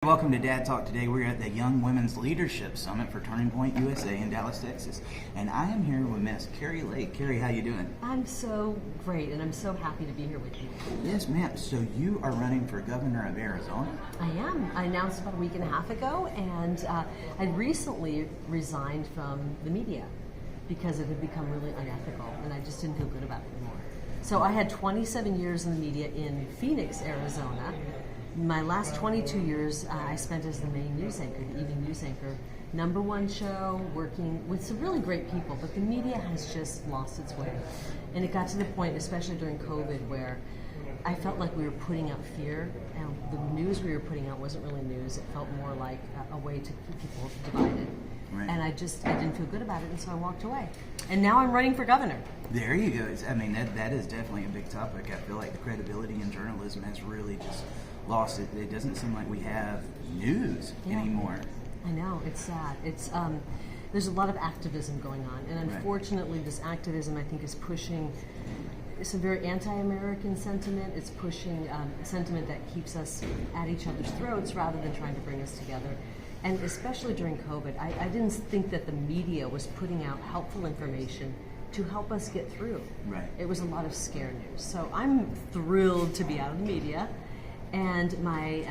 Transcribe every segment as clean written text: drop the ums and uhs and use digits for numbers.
Welcome to Dad Talk. Today we're at the Young Women's Leadership Summit for Turning Point USA in Dallas, Texas. And I am here with Miss Kari Lake. Kari, how you doing? I'm so great, and I'm so happy to be here with you. Yes, ma'am. So you are running for governor of Arizona? I am. I announced about a week and a half ago, and I recently resigned from the media because it had become really unethical, and I just didn't feel good about it anymore. So I had 27 years in the media in Phoenix, Arizona. My last 22 years I spent as the main news anchor, the evening news anchor, #1 show, working with some really great people, but the media has just lost its way. And it got to the point, especially during COVID, where I felt like we were putting out fear, and the news we were putting out wasn't really news. It felt more like a way to keep people divided. Right. And I didn't feel good about it, and so I walked away. And now I'm running for governor. There you go. I mean, that is definitely a big topic. I feel like the credibility in journalism has really just lost it. It doesn't seem like we have news anymore. I know, it's sad. It's there's a lot of activism going on, and unfortunately, this activism I think is pushing some very anti-American sentiment. It's pushing sentiment that keeps us at each other's throats rather than trying to bring us together. And especially during COVID, I didn't think that the media was putting out helpful information to help us get through. Right. It was a lot of scare news. So I'm thrilled to be out of the media. And my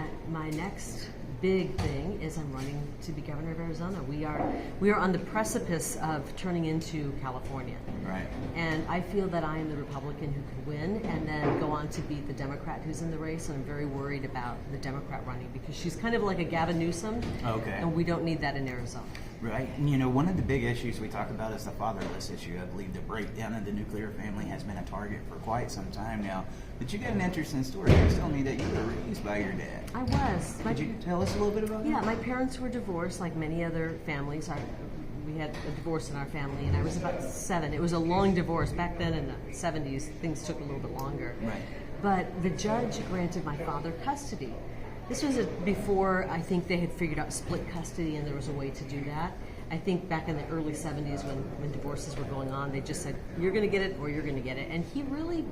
next big thing is I'm running to be governor of Arizona. We are on the precipice of turning into California. Right. And I feel that I am the Republican who could win and then go on to beat the Democrat who's in the race. And I'm very worried about the Democrat running because she's kind of like a Gavin Newsom. Okay. And we don't need that in Arizona. Right. And, you know, one of the big issues we talk about is the fatherless issue. I believe the breakdown of the nuclear family has been a target for quite some time now. But you got an interesting story. You told me that you were raised by your dad. I was. Could you tell us a little bit about that? Yeah, my parents were divorced like many other families. We had a divorce in our family, and I was about 7. It was a long divorce. Back then in the 70s, things took a little bit longer. Right. But the judge granted my father custody. This was before I think they had figured out split custody, and there was a way to do that. I think back in the early 70s when divorces were going on, they just said, you're going to get it or you're going to get it. And he really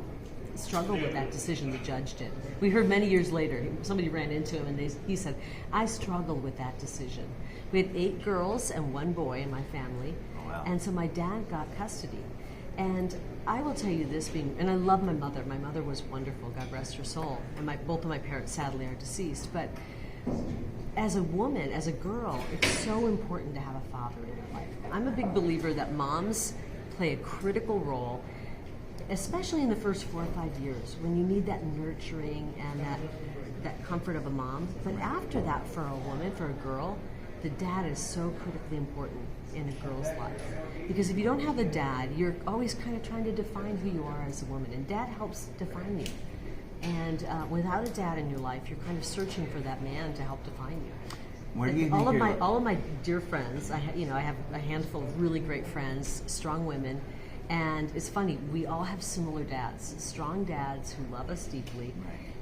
struggled with that decision, the judge did. We heard many years later, somebody ran into him and he said, I struggled with that decision. We had 8 girls and 1 boy in my family. Oh, wow. And so my dad got custody. And I will tell you this and I love my mother. My mother was wonderful, God rest her soul. And both of my parents sadly are deceased. But as a woman, as a girl, it's so important to have a father in your life. I'm a big believer that moms play a critical role, especially in the first 4 or 5 years when you need that nurturing and that comfort of a mom. But after that, for a woman, for a girl, the dad is so critically important in a girl's life. Because if you don't have a dad, you're always kind of trying to define who you are as a woman, and dad helps define you. And without a dad in your life, you're kind of searching for that man to help define you. Where do you all think of my dear friends, I have a handful of really great friends, strong women. And it's funny, we all have similar dads, strong dads who love us deeply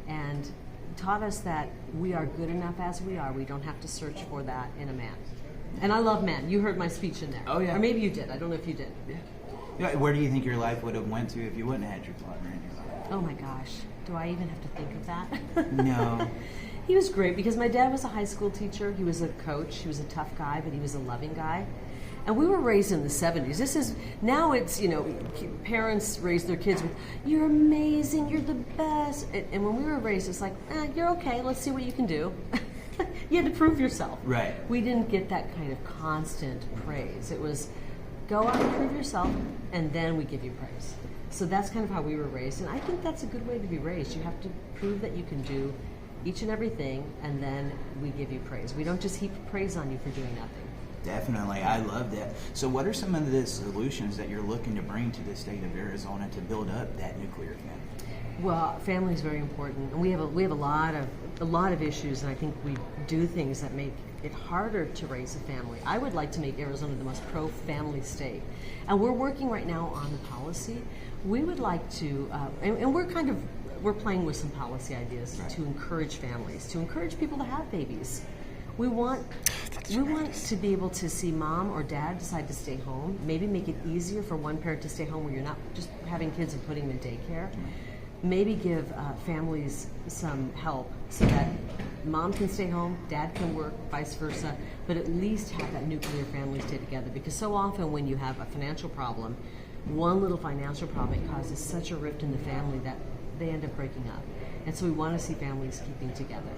and taught us that we are good enough as we are. We don't have to search for that in a man. And I love men. You heard my speech in there. Oh, yeah. Or maybe you did. I don't know if you did. Yeah. Where do you think your life would have went to if you wouldn't have had your father in your life? Oh my gosh. Do I even have to think of that? No. He was great because my dad was a high school teacher. He was a coach. He was a tough guy, but he was a loving guy. And we were raised in the 70s. Now it's, parents raise their kids with, you're amazing, you're the best. And when we were raised, it's like, you're okay, let's see what you can do. You had to prove yourself. Right. We didn't get that kind of constant praise. It was, go out and prove yourself, and then we give you praise. So that's kind of how we were raised. And I think that's a good way to be raised. You have to prove that you can do each and everything, and then we give you praise. We don't just heap praise on you for doing nothing. Definitely, I love that. So what are some of the solutions that you're looking to bring to the state of Arizona to build up that nuclear family? Well, family is very important, and we have a lot of issues, and I think we do things that make it harder to raise a family. I would like to make Arizona the most pro-family state, and we're working right now on the policy. We would like to, and we're playing with some policy ideas to encourage families, to encourage people to have babies. We want to be able to see mom or dad decide to stay home, maybe make it easier for one parent to stay home where you're not just having kids and putting them in daycare. Maybe give families some help so that mom can stay home, dad can work, vice versa, but at least have that nuclear family stay together. Because so often when you have a financial problem, one little financial problem causes such a rift in the family that they end up breaking up. And so we want to see families keeping together.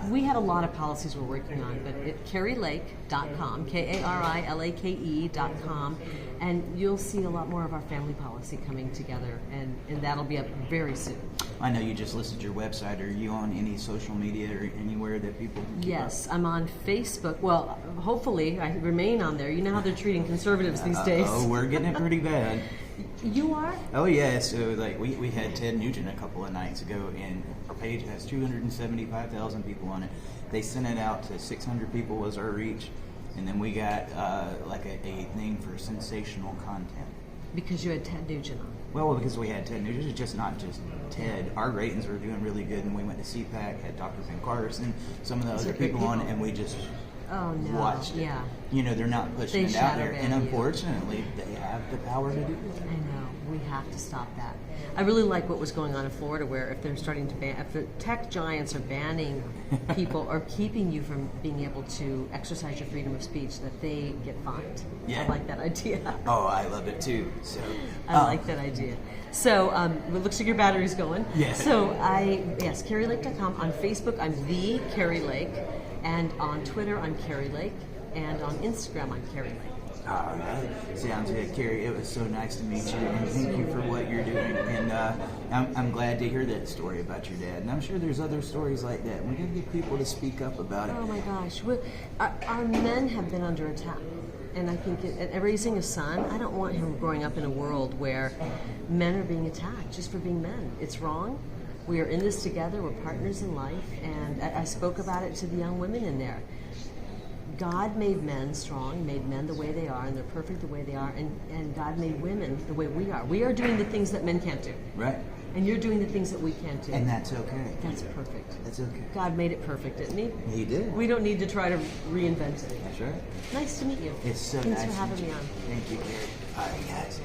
We have a lot of policies we're working on, but at karilake.com, KARILAKE.com, and you'll see a lot more of our family policy coming together, and that'll be up very soon. I know you just listed your website. Are you on any social media or anywhere that people can keep Yes, up? I'm on Facebook. Well, hopefully I remain on there. You know how they're treating conservatives these days. Oh, we're getting it pretty bad. You are? Oh yeah, so like we had Ted Nugent a couple of nights ago, and our page has 275,000 people on it. They sent it out to 600 people was our reach, and then we got like a thing for sensational content. Because you had Ted Nugent on. Well, because we had Ted Nugent, it's just not just Ted. Our ratings were doing really good, and we went to CPAC, had Dr. Ben Carson, some of the other people on, and we just watched it. Yeah. You know, they're not pushing They it out shadow there, ban and you. unfortunately, they have the power to do it. I know. We have to stop that. I really like what was going on in Florida, where if they're starting to ban, if the tech giants are banning people or keeping you from being able to exercise your freedom of speech, that they get fined. Yeah. I like that idea. Oh, I love it too. So I like that idea. So it looks like your battery's going. Yeah. So KariLake.com. On Facebook, I'm the Kari Lake, and on Twitter, I'm Kari Lake, and on Instagram, I'm Kari Lake. All right. Sounds good, Kari. It was so nice to meet you, and thank you for what you're doing. And I'm glad to hear that story about your dad. And I'm sure there's other stories like that. We're going to get people to speak up about it. Oh my gosh. Our men have been under attack. And I think raising a son, I don't want him growing up in a world where men are being attacked just for being men. It's wrong. We are in this together. We're partners in life. And I spoke about it to the young women in there. God made men strong, made men the way they are, and they're perfect the way they are, and God made women the way we are. We are doing the things that men can't do. Right. And you're doing the things that we can't do. And that's okay. That's perfect. That's okay. God made it perfect, didn't he? He did. We don't need to try to reinvent it. That's right. Nice to meet you. It's so Thanks nice for having to meet me you. on. Thank you, Kari. All right, guys.